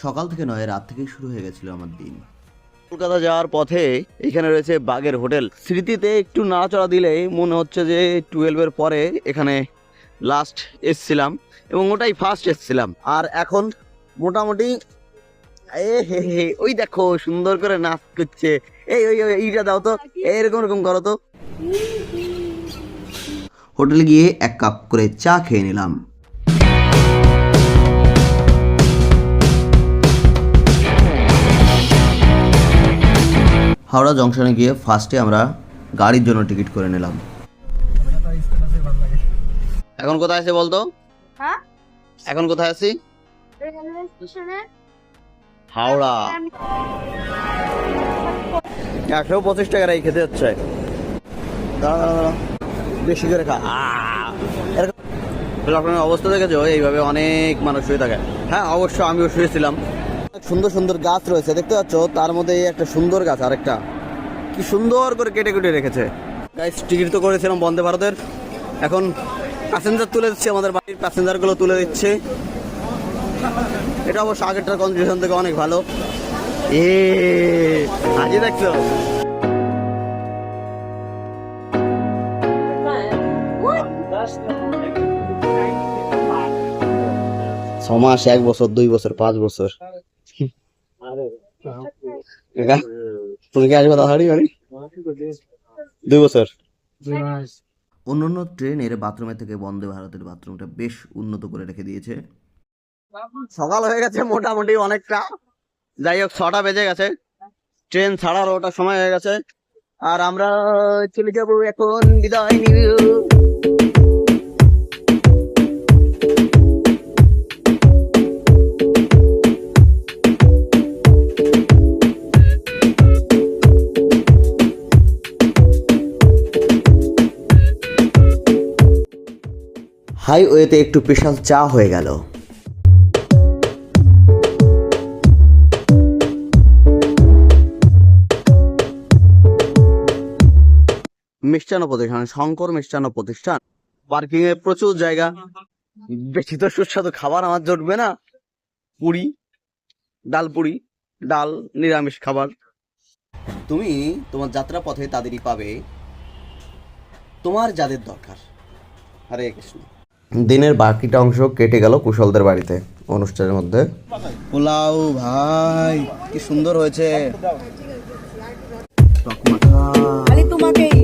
সকাল থেকে নয়, রাত থেকেই শুরু হয়ে গেছিল আমার দিন। কলকাতা যাওয়ার পথে এখানে রয়েছে বাগের হোটেল। স্মৃতিতে একটু নাড়াচড়া দিলেই মনে হচ্ছে যে 12-এর পরে এখানে লাস্ট এসছিলাম এবং ওটাই ফার্স্ট এসছিলাম। আর এখন মোটামুটি ওই দেখো সুন্দর করে নাচ করছে। এই ওই এইটা দাও তো, এরকম এরকম করো তো। হোটেলে গিয়ে 1 কাপ করে চা খেয়ে নিলাম। হাওড়া জংশনে গিয়ে ফার্স্টে আমরা গাড়ির জন্য টিকিট করে নিলাম। এখন কোথায় আছে বলতো? হ্যাঁ, এখন কোথায় আছি? রেলওয়ে স্টেশনে। হাওড়া। 125 টাকার এই খেতে হচ্ছে। বেশি করে খা। লকডাউনের অবস্থা দেখেছো, এইভাবে অনেক মানুষ শুয়ে থাকে। হ্যাঁ অবশ্য আমিও শুয়েছিলাম। সুন্দর সুন্দর গাছ রয়েছে দেখতে পাচ্ছ, তার মধ্যে এই একটা সুন্দর গাছ, আরেকটা কি সুন্দর করে কেটে কেটে রেখেছে। গাইস টিকিট তো করেছিলাম বন্দে ভারতের, এখন প্যাসেঞ্জার তুলে দিচ্ছে, আমাদের বাড়ির প্যাসেঞ্জারগুলো তুলে দিচ্ছে। এটা অবশ্য আগেরটার কন্ডিশন থেকে অনেক ভালো। আজই দেখছো ছমাস, 1 বছর, 2 বছর, 5 বছর। তুমি কি আসবে তাড়াতাড়ি বাড়ি? 2 বছর। অন্যান্য ট্রেনের বাথরুমের থেকে বন্দে ভারতের বাথরুমটা বেশ উন্নত করে রেখে দিয়েছে। সকাল হয়ে গেছে মোটামুটি অনেকটা, যাই হোক 6টা বেজে গেছে, ট্রেন ছাড়ার ওটা সময় হয়ে গেছে, আর আমরা চলে যাবো এখন বিদায় নিয়ে। হাইওয়েতে একটু স্পেশাল চা হয়ে গেল। মিষ্টান্ন প্রতিষ্ঠান, শঙ্কর মিষ্টান্ন প্রতিষ্ঠান। পার্কিং এ প্রচুর জায়গা, বেশি তো সুস্বাদু খাবার আমার জুটবে না। পুরি, ডাল পুরি, ডাল, নিরামিষ খাবার। তুমি তোমার যাত্রা পথে তাদেরই পাবে তোমার যাদের দরকার। হরে কৃষ্ণ। দিনের বাকিটা অংশ কেটে গেল কুশলদের বাড়িতে অনুষ্ঠানের মধ্যে। পোলাও ভাই কি সুন্দর হয়েছে, টক মাখা। খালি তোমাকেই